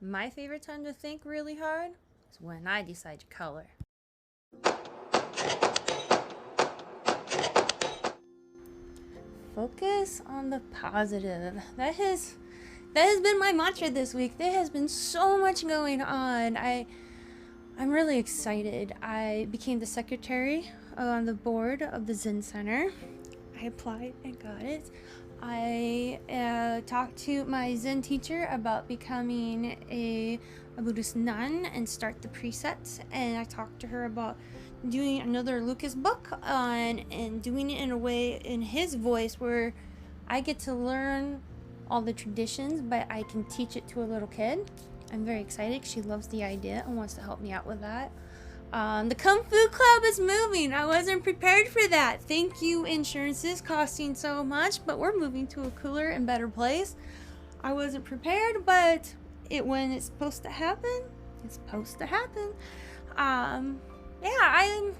My favorite time to think really hard is when I decide to color. Focus on the positive. That has been my mantra this week. There has been so much going on. I'm really excited. I became the secretary on the board of the Zen Center. I applied and got it. I talked to my Zen teacher about becoming a Buddhist nun and start the precepts. And I talked to her about doing another Lucas book on and doing it in a way in his voice where I get to learn all the traditions, but I can teach it to a little kid. I'm very excited. She loves the idea and wants to help me out with that. The Kung Fu Club is moving. I wasn't prepared for that. Thank you, insurances costing so much, but we're moving to a cooler and better place. I wasn't prepared, but when it's supposed to happen, it's supposed to happen. Yeah, I'm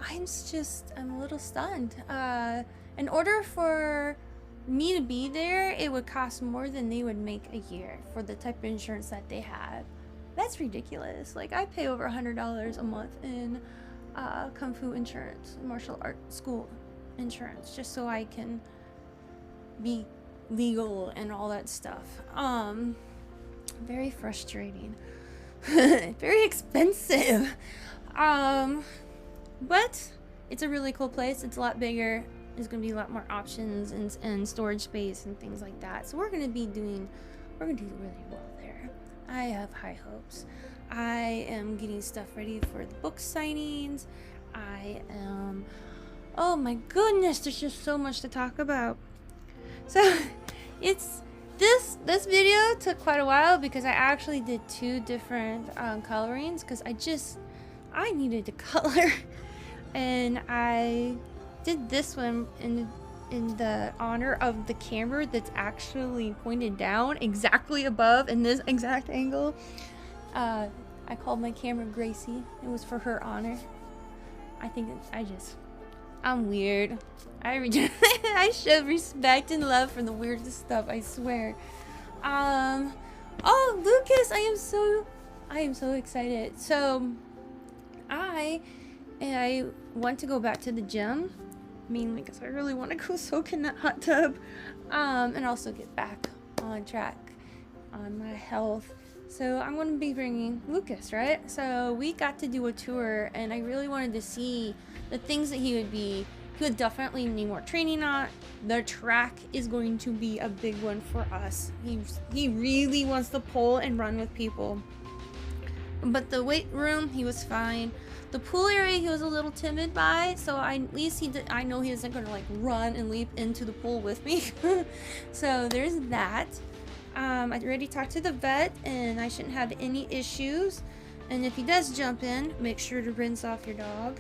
a little stunned. In order for me to be there, it would cost more than they would make a year for the type of insurance that they have. That's ridiculous. Like, I pay over $100 a month in Kung Fu insurance, martial art school insurance, just so I can be legal and all that stuff. Very frustrating. Very expensive. But it's a really cool place. It's a lot bigger. There's gonna be a lot more options and storage space and things like that. So we're gonna do really well there. I have high hopes. I am getting stuff ready for the book signings. Oh my goodness, there's just so much to talk about. So this video took quite a while because I actually did 2 different colorings because I needed to color. And I did this one in the honor of the camera that's actually pointed down exactly above in this exact angle. I called my camera Gracie. It was for her honor. I'm weird. I show respect and love for the weirdest stuff, I swear. Oh, Lucas, I am so excited. So I want to go back to the gym, mainly because I really want to go soak in that hot tub, and also get back on track on my health. So I'm going to be bringing Lucas, right? So we got to do a tour, and I really wanted to see the things that he would definitely need more training on. The track is going to be a big one for us. He really wants to pull and run with people. But the weight room, he was fine. The pool area, he was a little timid by, so I know he isn't gonna like run and leap into the pool with me. So there's that. I already talked to the vet, and I shouldn't have any issues. And if he does jump in, make sure to rinse off your dog.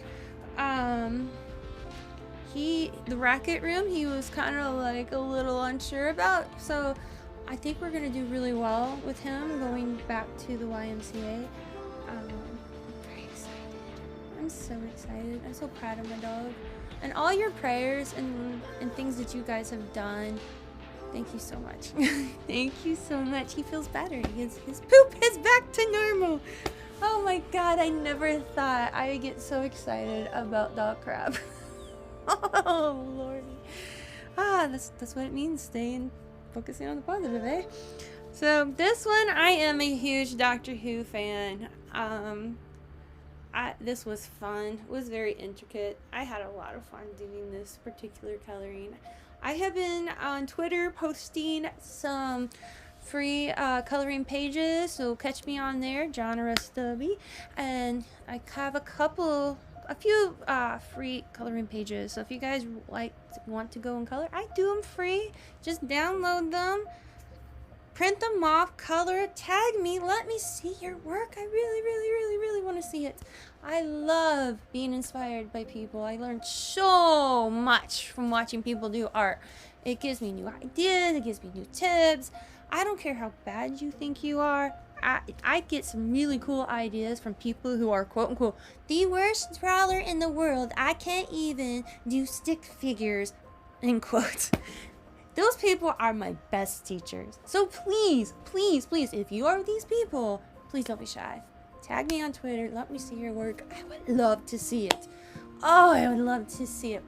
The racket room, he was kind of like a little unsure about, so I think we're gonna do really well with him going back to the YMCA. I'm very excited. I'm so excited. I'm so proud of my dog. And all your prayers and things that you guys have done, thank you so much. Thank you so much. He feels better. His poop is back to normal. Oh my god, I never thought I would get so excited about dog crap. Oh lordy. That's what it means, focusing on the positive, eh? So this one, I am a huge Doctor Who fan. This was fun. It was very intricate. I had a lot of fun doing this particular coloring. I have been on Twitter posting some free coloring pages, so catch me on there, John Stubby, and I have a few free coloring pages. So if you guys want to go and color, I do them free. Just download them, print them off, color, tag me, let me see your work. I really want to see it. I love being inspired by people. I learned so much from watching people do art. It gives me new ideas, it gives me new tips. I don't care how bad you think you are. I get some really cool ideas from people who are quote unquote the worst drawer in the world. I can't even do stick figures, end quote. Those people are my best teachers. So please, please, please, if you are these people, please don't be shy. Tag me on Twitter. Let me see your work. I would love to see it. Oh, I would love to see it.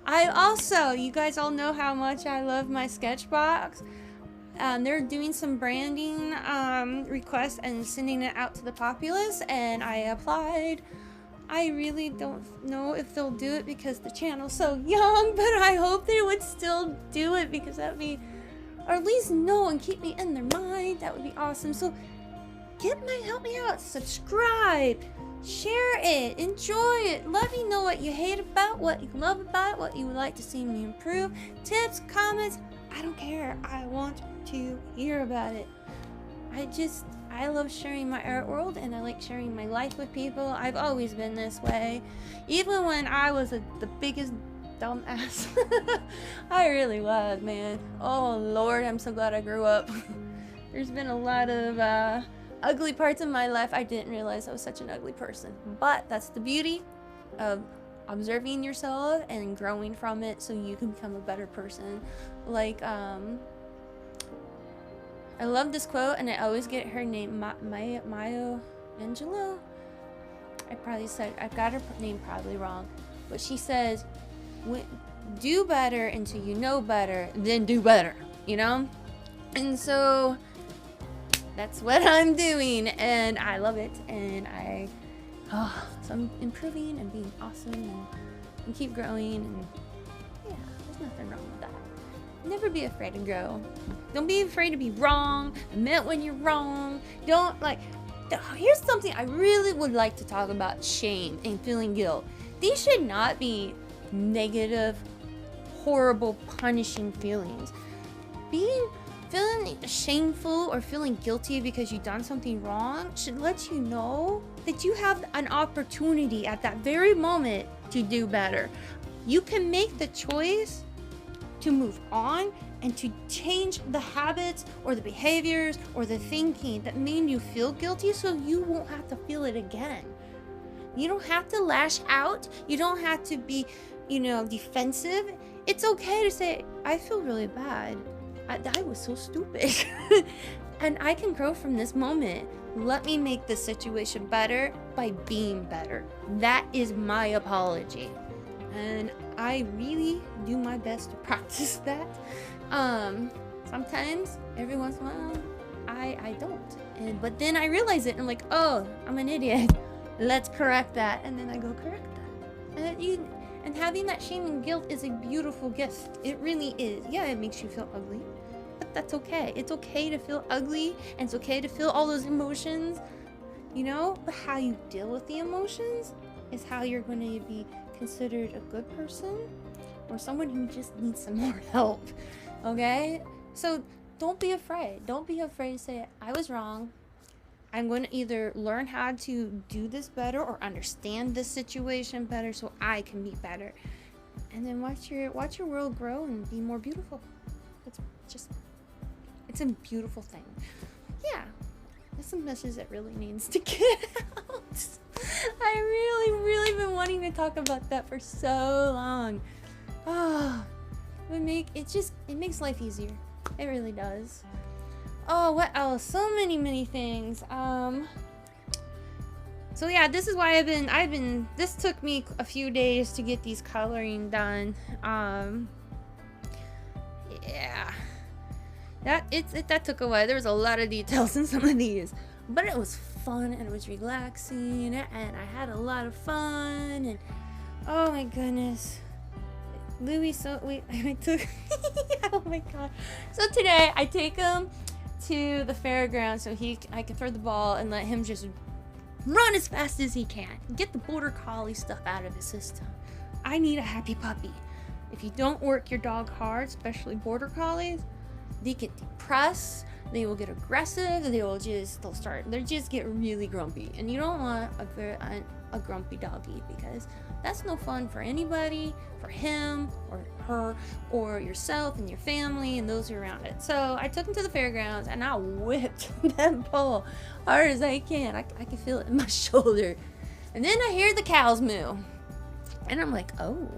I also, you guys all know how much I love my Sketchbox. They're doing some branding requests and sending it out to the populace, and I applied. I really don't know if they'll do it because the channel's so young, but I hope they would still do it because that'd be, or at least know and keep me in their mind. That would be awesome. So help me out, subscribe, share it, enjoy it, let me know what you hate about, what you love about it, what you would like to see me improve, tips, comments, I don't care. I want to hear about it. I love sharing my art world, and I like sharing my life with people. I've always been this way. Even when I was the biggest dumbass. I really was, man. Oh, Lord, I'm so glad I grew up. There's been a lot of ugly parts in my life. I didn't realize I was such an ugly person. But that's the beauty of observing yourself and growing from it so you can become a better person. Like, I love this quote, and I always get her name, Maya Angelou. I got her name probably wrong, but she says, do better until you know better, then do better, you know? And so that's what I'm doing, and I love it, and so I'm improving and being awesome and keep growing, and yeah, there's nothing wrong with that. Never be afraid to grow. Don't be afraid to be wrong. Admit when you're wrong. Here's something I really would like to talk about: shame and feeling guilt. These should not be negative, horrible, punishing feelings. Feeling shameful or feeling guilty because you've done something wrong should let you know that you have an opportunity at that very moment to do better. You can make the choice to move on and to change the habits or the behaviors or the thinking that made you feel guilty, so you won't have to feel it again. You don't have to lash out. You don't have to be, defensive. It's okay to say, I feel really bad. I was so stupid. And I can grow from this moment. Let me make this situation better by being better. That is my apology. And I really do my best to practice that. Sometimes, every once in a while, I don't. But then I realize it, and I'm like, oh, I'm an idiot. Let's correct that. And then I go correct that. And having that shame and guilt is a beautiful gift. It really is. Yeah, it makes you feel ugly, but that's okay. It's okay to feel ugly, and it's okay to feel all those emotions, But how you deal with the emotions is how you're going to be considered a good person or someone who just needs some more help. Okay? So don't be afraid. Don't be afraid to say, I was wrong. I'm going to either learn how to do this better or understand this situation better so I can be better. And then watch your world grow and be more beautiful. It's a beautiful thing. Yeah. That's a message that really needs to get out. I really been wanting to talk about that for so long. It makes life easier. It really does. Oh, what else? So many things. So yeah, this is why this took me a few days to get these coloring done. Yeah. That took a while. There was a lot of details in some of these, but it was fun and it was relaxing and I had a lot of fun, and oh my goodness, Louis. I took oh my god. So today I take him to the fairground so I can throw the ball and let him just run as fast as he can. Get the border collie stuff out of his system. I need a happy puppy. If you don't work your dog hard, especially border collies, they get depressed, they will get aggressive, they'll just get really grumpy. And you don't want a grumpy doggy, because that's no fun for anybody, for him or her or yourself and your family and those around it. So I took him to the fairgrounds and I whipped that pole hard as I can. I can feel it in my shoulder. And then I hear the cows moo. And I'm like, oh,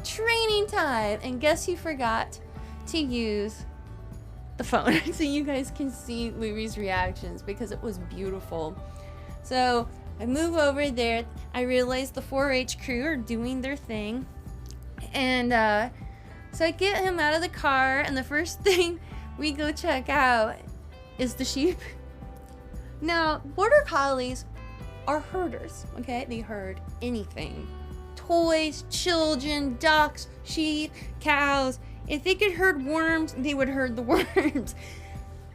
training time. And guess who forgot to use the phone so you guys can see Louie's reactions because it was beautiful. So I move over there. I realize the 4-H crew are doing their thing. And so I get him out of the car, and the first thing we go check out is the sheep. Now, border collies are herders, okay? They herd anything. Toys, children, ducks, sheep, cows. If they could herd worms, they would herd the worms.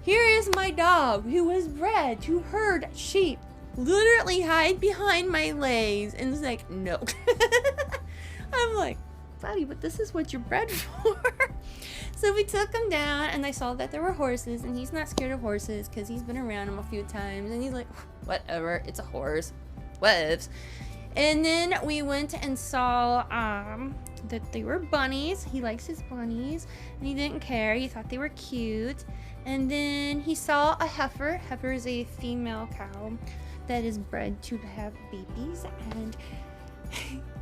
Here is my dog who was bred to herd sheep. Literally hide behind my legs and is like, no. I'm like, buddy, but this is what you're bred for. So we took him down, and I saw that there were horses, and he's not scared of horses because he's been around them a few times, and he's like, whatever, it's a horse, whatevs. And then we went and saw that they were bunnies. He likes his bunnies, and he didn't care. He thought they were cute. And then he saw a heifer. Heifer is a female cow that is bred to have babies, and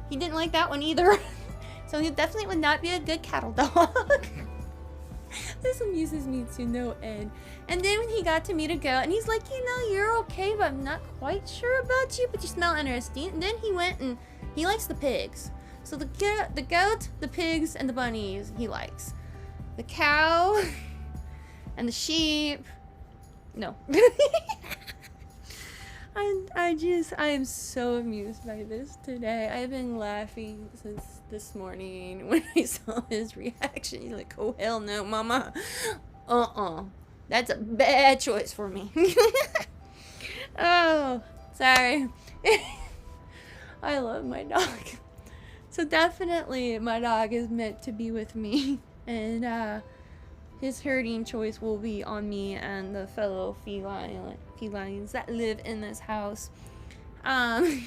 he didn't like that one either. So he definitely would not be a good cattle dog. This amuses me to no end. And then when he got to meet a goat, and he's like, you know, you're okay, but I'm not quite sure about you, but you smell interesting. And then he went and he likes the pigs. So the goat, the pigs, and the bunnies he likes. The cow and the sheep, no. I am so amused by this today. I've been laughing since this morning when I saw his reaction. He's like, oh, hell no, mama. That's a bad choice for me. Oh, sorry. I love my dog. So definitely my dog is meant to be with me. And his herding choice will be on me and the fellow felines that live in this house. Oh,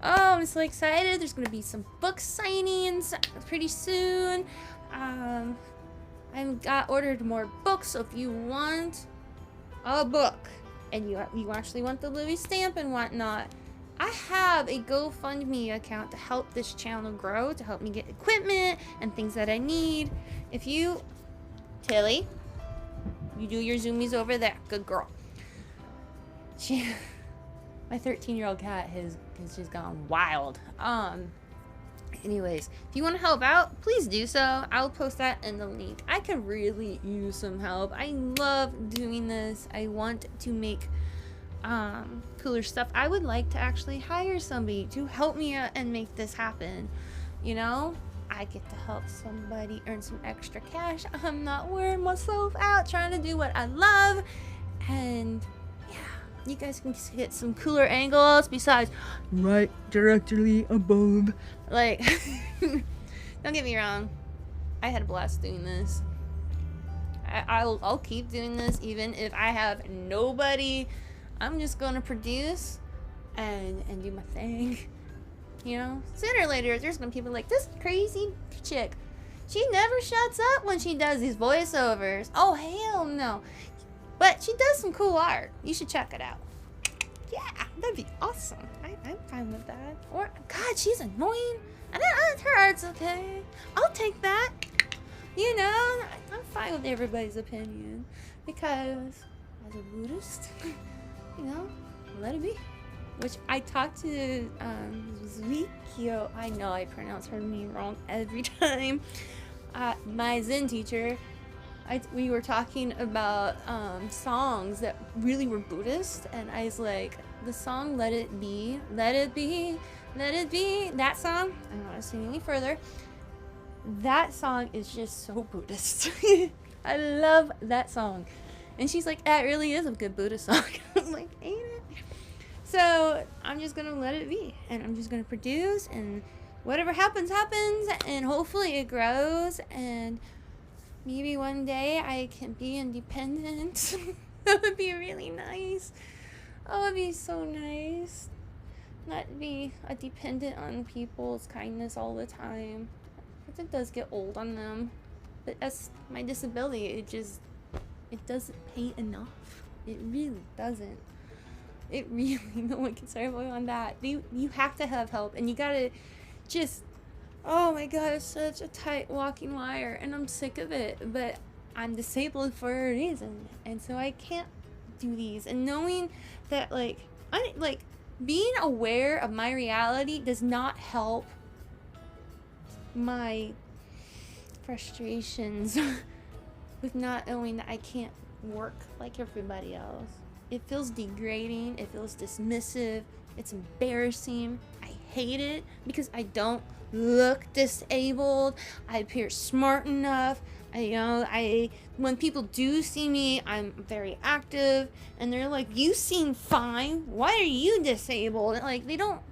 I'm so excited. There's gonna be some book signings pretty soon. I've got ordered more books, so if you want a book and you actually want the Louis stamp and whatnot, I have a GoFundMe account to help this channel grow, to help me get equipment and things that I need. If you, Tilly, you do your zoomies over there. Good girl. My 13-year-old cat has just gone wild. Anyways, if you want to help out, please do so. I'll post that in the link. I could really use some help. I love doing this. I want to make cooler stuff. I would like to actually hire somebody to help me out and make this happen. You know, I get to help somebody earn some extra cash. I'm not wearing myself out trying to do what I love. And yeah, you guys can get some cooler angles besides right directly above. Like, don't get me wrong, I had a blast doing this. I'll keep doing this even if I have nobody. I'm just gonna produce and do my thing. You know, sooner or later there's gonna be people like, this crazy chick, she never shuts up when she does these voiceovers. Oh hell no. But she does some cool art. You should check it out. Yeah, that'd be awesome. I'm fine with that. Or, God, she's annoying. And her art's okay. I'll take that. You know, I'm fine with everybody's opinion. Because, as a Buddhist, you know, let it be. Which I talked to Zuikyo. I know I pronounce her name wrong every time. My Zen teacher. We were talking about songs that really were Buddhist, and I was like, the song Let It Be, Let It Be, Let It Be, that song, I don't want to sing any further, that song is just so Buddhist. I love that song. And she's like, that really is a good Buddhist song. I'm like, ain't it? So I'm just going to let it be, and I'm just going to produce, and whatever happens, happens, and hopefully it grows, and maybe one day I can be independent. That would be really nice. Oh, it would be so nice. Not be dependent on people's kindness all the time. Because it does get old on them. But as my disability, it doesn't pay enough. It really doesn't. It really, no one can serve on that. You have to have help, and you gotta just, Oh my god, it's such a tight walking wire, and I'm sick of it. But I'm disabled for a reason, and so I can't do these. And knowing that, like, being aware of my reality does not help my frustrations with not knowing that I can't work like everybody else. It feels degrading, it feels dismissive, it's embarrassing. I hate it because I don't look disabled. I appear smart enough. When people do see me, I'm very active, and they're like, "You seem fine. Why are you disabled?" Like, they don't.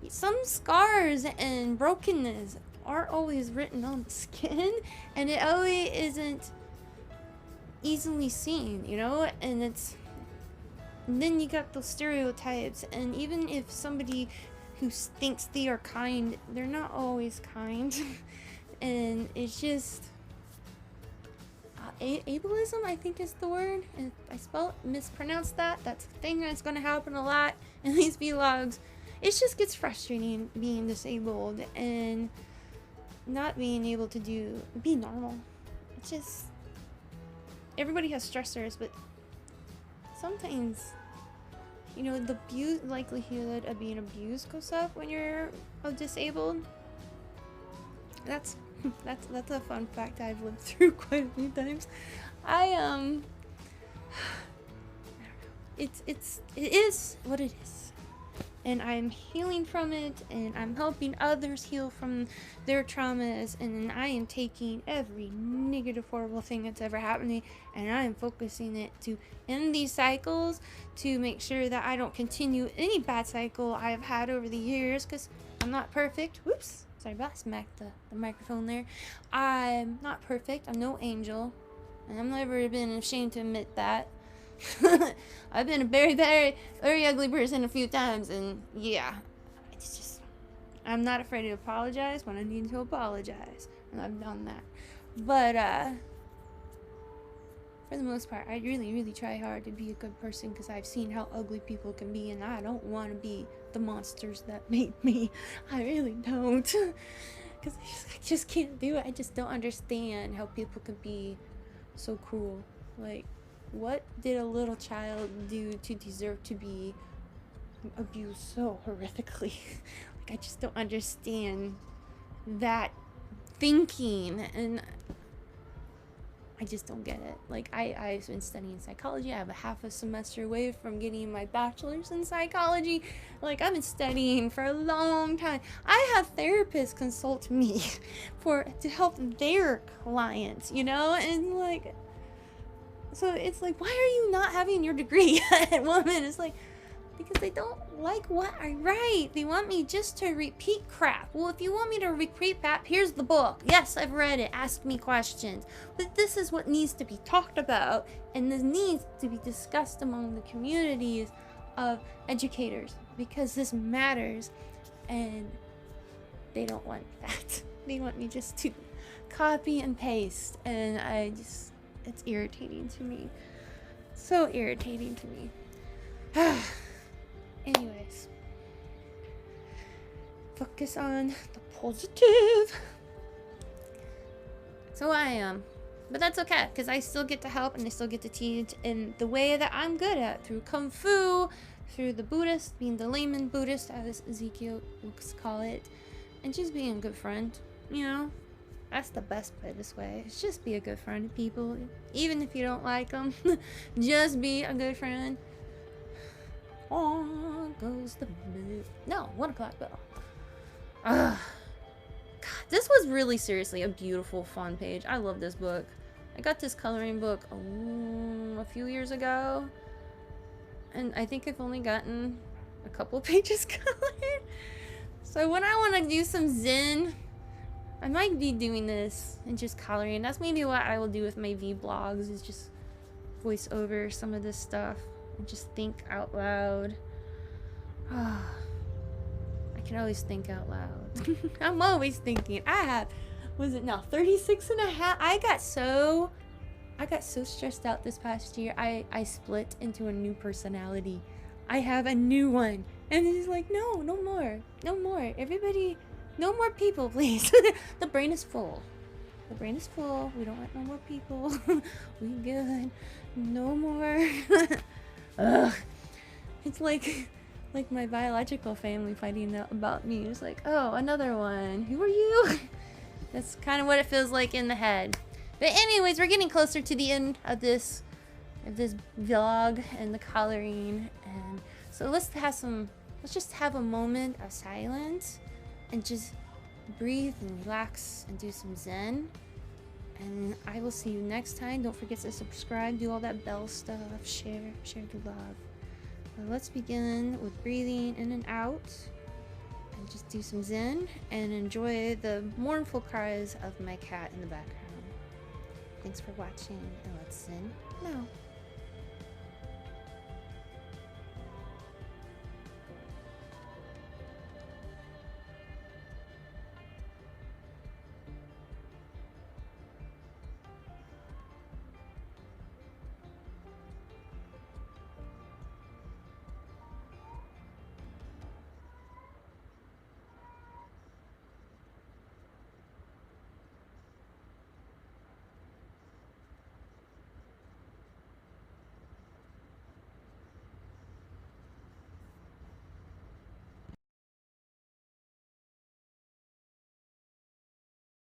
Some scars and brokenness aren't always written on the skin, and it always isn't easily seen, you know. And then you got those stereotypes, and even if somebody who thinks they are kind, they're not always kind. And it's just ableism, I think is the word. And if I mispronounced that, that's a thing that's going to happen a lot in these vlogs. It just gets frustrating being disabled and not being able to be normal. It's just, everybody has stressors, but sometimes, you know, the likelihood of being abused goes up when you're disabled. That's a fun fact I've lived through quite a few times. It is what it is, and I'm healing from it, and I'm helping others heal from their traumas, and I am taking every negative, horrible thing that's ever happened to me, and I am focusing it to end these cycles, to make sure that I don't continue any bad cycle I've had over the years, because I'm not perfect. Whoops. Sorry about smacked the microphone there. I'm not perfect. I'm no angel. And I've never been ashamed to admit that. I've been a very, very, very ugly person a few times. And yeah, it's just, I'm not afraid to apologize when I need to apologize. And I've done that. But for the most part, I really, really try hard to be a good person, because I've seen how ugly people can be, and I don't want to be the monsters that made me. I really don't. Because I just can't do it. I just don't understand how people can be so cruel. Like, what did a little child do to deserve to be abused so horrifically? Like, I just don't understand that thinking, and I just don't get it. Like, I've been studying psychology. I have a half a semester away from getting my bachelor's in psychology. Like, I've been studying for a long time. I have therapists consult me to help their clients, you know? And like, so it's like, why are you not having your degree at woman? It's like, because they don't like what I write. They want me just to repeat crap. Well, if you want me to repeat crap, here's the book. Yes, I've read it. Ask me questions. But this is what needs to be talked about, and this needs to be discussed among the communities of educators, because this matters, and they don't want that. They want me just to copy and paste, and it's irritating to me. So irritating to me. Anyways, focus on the positive. So I am, but that's okay, because I still get to help, and I still get to teach in the way that I'm good at, through Kung Fu, through the Buddhist, being the layman Buddhist, as Ezekiel will call it, and just being a good friend, you know? That's the best way this way. It's just be a good friend to people, even if you don't like them. Just be a good friend. On goes the bell. No, 1 o'clock bell. God, this was really seriously a beautiful, fun page. I love this book. I got this coloring book a few years ago, and I think I've only gotten a couple pages colored. So when I want to do some Zen, I might be doing this and just coloring. That's maybe what I will do with my vlogs, is just voice over some of this stuff and just think out loud. I can always think out loud. I'm always thinking. I have, was it now 36 and a half? I got so stressed out this past year. I split into a new personality. I have a new one. And it's like, no more. Everybody No more people, please. The brain is full. The brain is full. We don't want no more people. We good. No more. Ugh. It's like my biological family fighting about me. It's like, oh, another one. Who are you? That's kind of what it feels like in the head. But anyways, we're getting closer to the end of this vlog and the coloring, and so let's just have a moment of silence and just breathe and relax and do some zen. And I will see you next time. Don't forget to subscribe, do all that bell stuff, share the love. But let's begin with breathing in and out and just do some zen and enjoy the mournful cries of my cat in the background. Thanks for watching, and let's zen now.